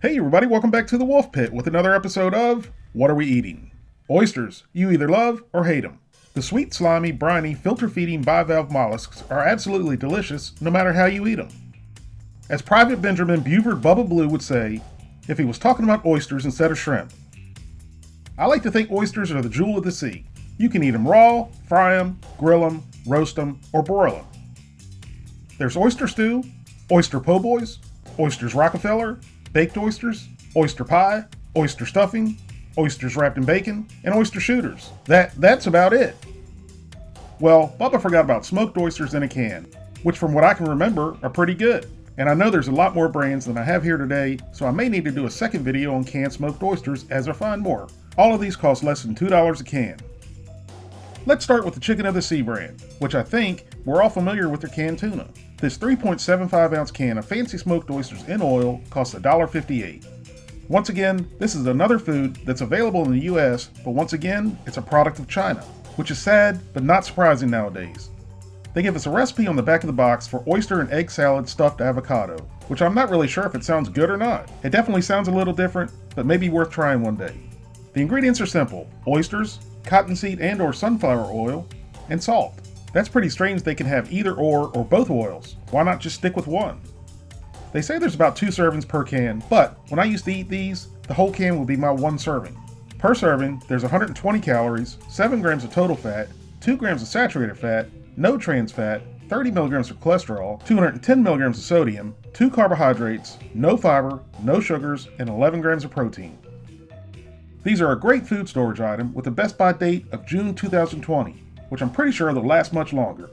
Hey everybody, welcome back to the Wolf Pit with another episode of What Are We Eating? Oysters, you either love or hate them. The sweet, slimy, briny, filter-feeding bivalve mollusks are absolutely delicious no matter how you eat them. As Pvt Benjamin Buford Bubba Blue would say, if he was talking about oysters instead of shrimp. I like to think oysters are the jewel of the sea. You can eat them raw, fry them, grill them, roast them, or broil them. There's oyster stew, oyster po' boys, oysters rockefeller, baked oysters, oyster pie, oyster stuffing, oysters wrapped in bacon, and oyster shooters. That's about it. Well, Bubba forgot about smoked oysters in a can, which from what I can remember are pretty good. And I know there's a lot more brands than I have here today, so I may need to do a second video on canned smoked oysters as I find more. All of these cost less than $2 a can. Let's start with the Chicken of the Sea brand, which I think we're all familiar with their canned tuna. This 3.75 ounce can of fancy smoked oysters in oil costs $1.58. Once again, this is another food that's available in the US, but once again, it's a product of China, which is sad but not surprising nowadays. They give us a recipe on the back of the box for oyster and egg salad stuffed avocado, which I'm not really sure if it sounds good or not. It definitely sounds a little different, but maybe worth trying one day. The ingredients are simple: oysters, cottonseed and or sunflower oil, and salt. That's pretty strange they can have either or both oils. Why not just stick with one? They say there's about 2 servings per can, but when I used to eat these, the whole can would be my 1 serving. Per serving, there's 120 calories, 7 grams of total fat, 2 grams of saturated fat, no trans fat, 30 milligrams of cholesterol, 210 milligrams of sodium, 2 carbohydrates, no fiber, no sugars, and 11 grams of protein. These are a great food storage item with a best by date of June 2020, which I'm pretty sure they'll last much longer.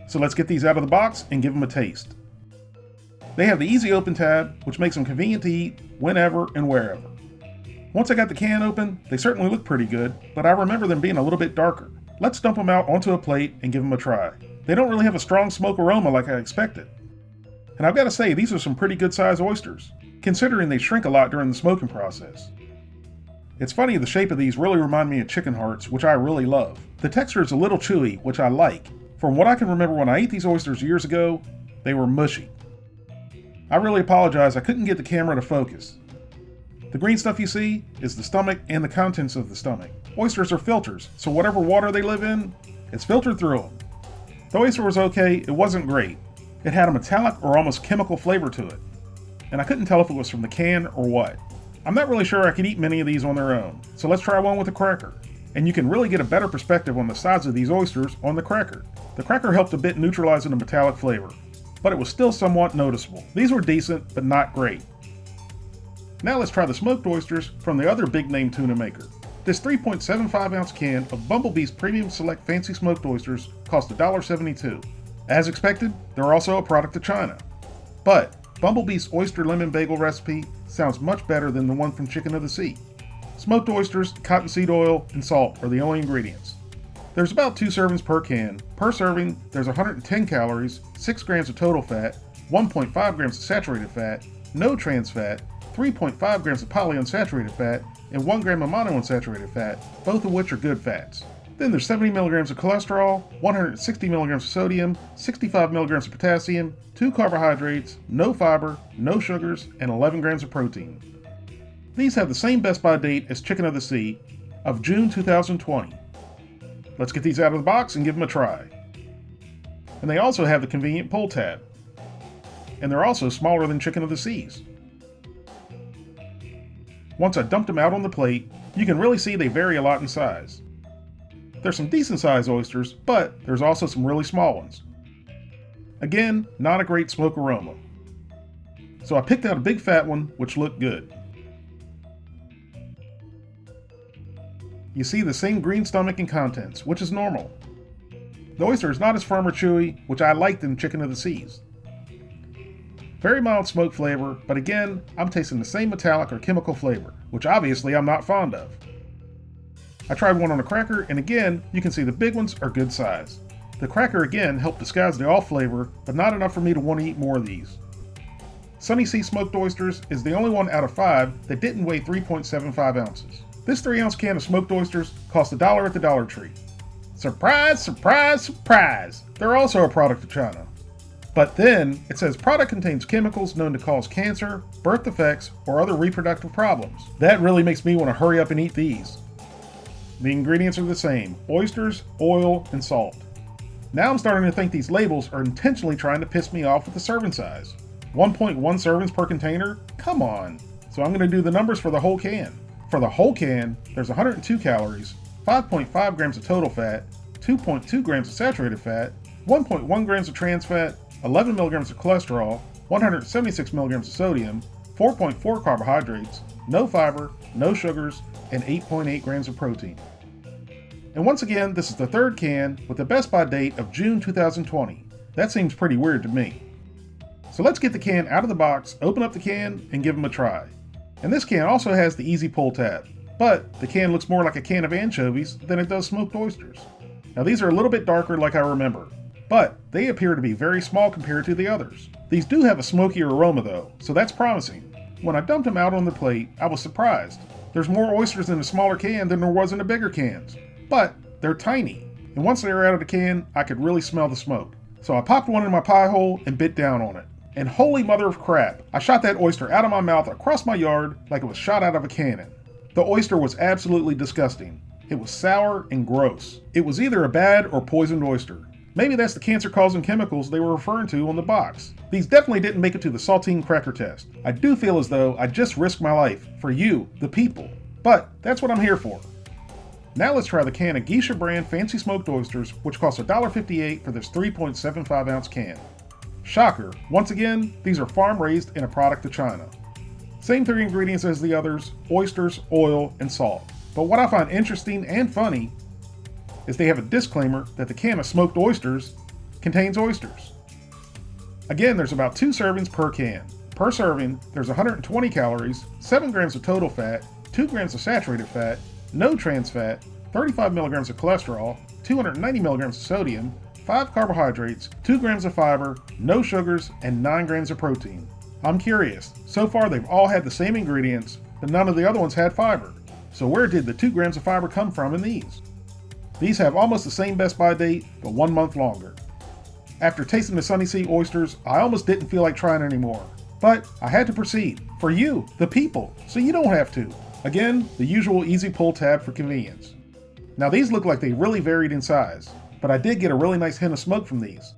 So let's get these out of the box and give them a taste. They have the easy open tab, which makes them convenient to eat whenever and wherever. Once I got the can open, they certainly look pretty good, but I remember them being a little bit darker. Let's dump them out onto a plate and give them a try. They don't really have a strong smoke aroma like I expected. And I've got to say, these are some pretty good sized oysters, considering they shrink a lot during the smoking process. It's funny, the shape of these really remind me of chicken hearts, which I really love. The texture is a little chewy, which I like. From what I can remember when I ate these oysters years ago, they were mushy. I really apologize, I couldn't get the camera to focus. The green stuff you see is the stomach and the contents of the stomach. Oysters are filters, so whatever water they live in, it's filtered through them. The oyster was okay, it wasn't great. It had a metallic or almost chemical flavor to it, and I couldn't tell if it was from the can or what. I'm not really sure I could eat many of these on their own, so let's try one with a cracker. And you can really get a better perspective on the size of these oysters on the cracker. The cracker helped a bit neutralizing the metallic flavor, but it was still somewhat noticeable. These were decent, but not great. Now let's try the smoked oysters from the other big name tuna maker. This 3.75 ounce can of Bumblebee's Premium Select Fancy Smoked Oysters cost $1.72. As expected, they're also a product of China. But Bumblebee's Oyster Lemon Bagel recipe sounds much better than the one from Chicken of the Sea. Smoked oysters, cottonseed oil, and salt are the only ingredients. There's about 2 servings per can. Per serving, there's 110 calories, 6 grams of total fat, 1.5 grams of saturated fat, no trans fat, 3.5 grams of polyunsaturated fat, and 1 gram of monounsaturated fat, both of which are good fats. Then there's 70 milligrams of cholesterol, 160 milligrams of sodium, 65 milligrams of potassium, 2 carbohydrates, no fiber, no sugars, and 11 grams of protein. These have the same best by date as Chicken of the Sea of June 2020. Let's get these out of the box and give them a try. And they also have the convenient pull tab. And they're also smaller than Chicken of the Seas. Once I dumped them out on the plate, you can really see they vary a lot in size. There's some decent sized oysters, but there's also some really small ones. Again, not a great smoke aroma. So I picked out a big fat one, which looked good. You see the same green stomach and contents, which is normal. The oyster is not as firm or chewy, which I liked in Chicken of the Seas. Very mild smoke flavor, but again, I'm tasting the same metallic or chemical flavor, which obviously I'm not fond of. I tried one on a cracker, and again, you can see the big ones are good size. The cracker again helped disguise the off flavor, but not enough for me to want to eat more of these. Sunny Sea Smoked Oysters is the only one out of 5 that didn't weigh 3.75 ounces. This 3-ounce can of smoked oysters cost $1 at the Dollar Tree. Surprise, surprise, surprise! They're also a product of China. But then it says product contains chemicals known to cause cancer, birth defects, or other reproductive problems. That really makes me want to hurry up and eat these. The ingredients are the same: oysters, oil, and salt. Now I'm starting to think these labels are intentionally trying to piss me off with the serving size. 1.1 servings per container? Come on. So I'm going to do the numbers for the whole can. For the whole can, there's 102 calories, 5.5 grams of total fat, 2.2 grams of saturated fat, 1.1 grams of trans fat, 11 milligrams of cholesterol, 176 milligrams of sodium, 4.4 carbohydrates, no fiber, no sugars, and 8.8 grams of protein. And once again, this is the third can with the best by date of June 2020. That seems pretty weird to me. So let's get the can out of the box, open up the can, and give them a try. And this can also has the easy pull tab, but the can looks more like a can of anchovies than it does smoked oysters. Now these are a little bit darker like I remember, but they appear to be very small compared to the others. These do have a smokier aroma though, so that's promising. When I dumped them out on the plate, I was surprised. There's more oysters in the smaller can than there was in the bigger cans, but they're tiny. And once they were out of the can, I could really smell the smoke. So I popped one in my pie hole and bit down on it. And holy mother of crap, I shot that oyster out of my mouth across my yard like it was shot out of a cannon. The oyster was absolutely disgusting. It was sour and gross. It was either a bad or poisoned oyster. Maybe that's the cancer-causing chemicals they were referring to on the box. These definitely didn't make it to the saltine cracker test. I do feel as though I just risked my life for you, the people. But that's what I'm here for. Now let's try the can of Geisha brand fancy smoked oysters, which costs $1.58 for this 3.75 ounce can. Shocker, once again, these are farm raised in a product of China. Same three ingredients as the others: oysters, oil, and salt. But what I find interesting and funny is they have a disclaimer that the can of smoked oysters contains oysters. Again, there's about 2 servings per can. Per serving, there's 120 calories, 7 grams of total fat, 2 grams of saturated fat, no trans fat, 35 milligrams of cholesterol, 290 milligrams of sodium, 5 carbohydrates, 2 grams of fiber, no sugars, and 9 grams of protein. I'm curious, so far they've all had the same ingredients, but none of the other ones had fiber. So where did the 2 grams of fiber come from in these? These have almost the same best by date, but 1 month longer. After tasting the Sunny Sea oysters, I almost didn't feel like trying anymore. But I had to proceed, for you, the people, so you don't have to. Again, the usual easy pull tab for convenience. Now these look like they really varied in size, but I did get a really nice hint of smoke from these.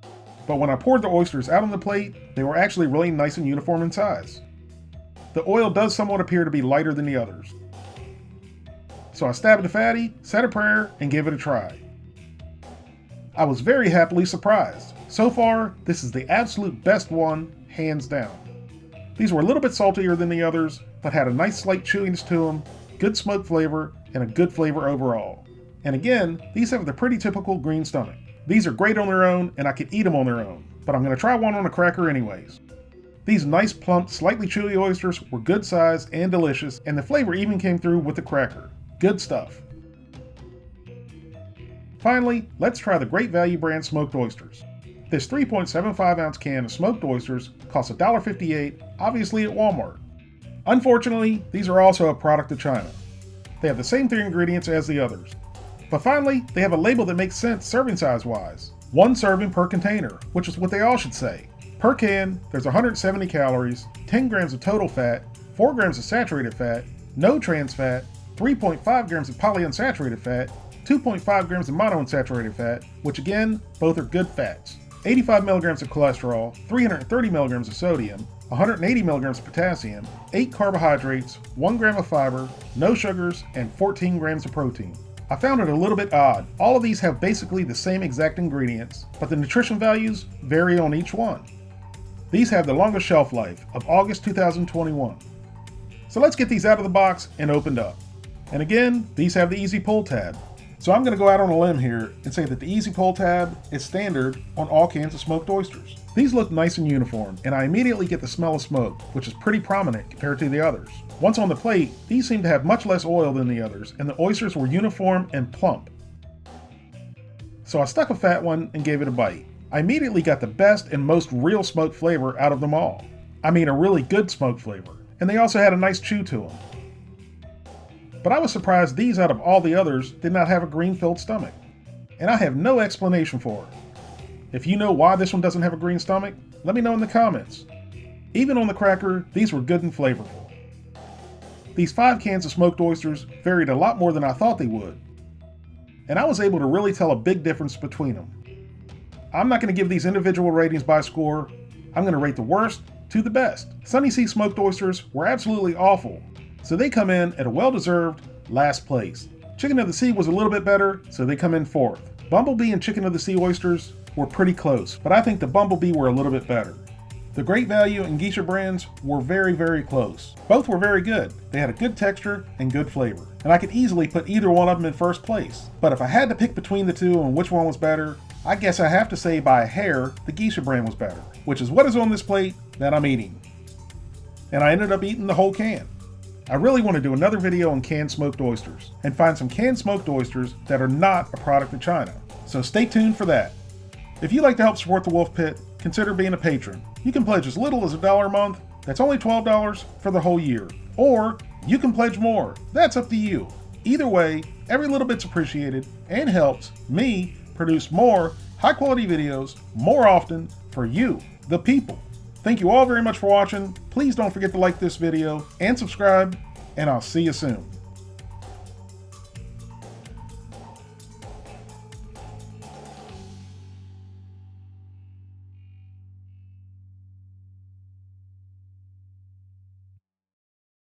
But when I poured the oysters out on the plate, they were actually really nice and uniform in size. The oil does somewhat appear to be lighter than the others. So I stabbed the fatty, said a prayer, and gave it a try. I was very happily surprised. So far, this is the absolute best one, hands down. These were a little bit saltier than the others, but had a nice slight chewiness to them, good smoke flavor, and a good flavor overall. And again, these have the pretty typical green stomach. These are great on their own, and I could eat them on their own, but I'm going to try one on a cracker anyways. These nice, plump, slightly chewy oysters were good size and delicious, and the flavor even came through with the cracker. Good stuff. Finally, let's try the Great Value brand smoked oysters. This 3.75 ounce can of smoked oysters costs $1.58, obviously at Walmart. Unfortunately, these are also a product of China. They have the same 3 ingredients as the others. But finally, they have a label that makes sense serving size wise. 1 serving per container, which is what they all should say. Per can, there's 170 calories, 10 grams of total fat, 4 grams of saturated fat, no trans fat, 3.5 grams of polyunsaturated fat, 2.5 grams of monounsaturated fat, which again, both are good fats, 85 milligrams of cholesterol, 330 milligrams of sodium, 180 milligrams of potassium, 8 carbohydrates, 1 gram of fiber, no sugars, and 14 grams of protein. I found it a little bit odd. All of these have basically the same exact ingredients, but the nutrition values vary on each one. These have the longest shelf life of August 2021. So let's get these out of the box and opened up. And again, these have the easy pull tab. So I'm going to go out on a limb here and say that the easy pull tab is standard on all cans of smoked oysters. These look nice and uniform, and I immediately get the smell of smoke, which is pretty prominent compared to the others. Once on the plate, these seem to have much less oil than the others, and the oysters were uniform and plump. So I stuck a fat one and gave it a bite. I immediately got the best and most real smoke flavor out of them all. I mean, a really good smoke flavor, and they also had a nice chew to them. But I was surprised these out of all the others did not have a green-filled stomach, and I have no explanation for it. If you know why this one doesn't have a green stomach, let me know in the comments. Even on the cracker, these were good and flavorful. These 5 cans of smoked oysters varied a lot more than I thought they would, and I was able to really tell a big difference between them. I'm not going to give these individual ratings by score. I'm going to rate the worst to the best. Sunny Sea smoked oysters were absolutely awful, so they come in at a well-deserved last place. Chicken of the Sea was a little bit better, so they come in 4th. Bumblebee and Chicken of the Sea oysters were pretty close, but I think the Bumblebee were a little bit better. The Great Value and Geisha brands were very, very close. Both were very good. They had a good texture and good flavor, and I could easily put either one of them in first place. But if I had to pick between the two and which one was better, I guess I have to say by a hair the Geisha brand was better, which is what is on this plate that I'm eating. And I ended up eating the whole can. I really want to do another video on canned smoked oysters and find some canned smoked oysters that are not a product of China. So stay tuned for that. If you'd like to help support the Wolf Pit, consider being a patron. You can pledge as little as $1 a month. That's only $12 for the whole year. Or you can pledge more. That's up to you. Either way, every little bit's appreciated and helps me produce more high-quality videos more often for you, the people. Thank you all very much for watching. Please don't forget to like this video and subscribe, and I'll see you soon.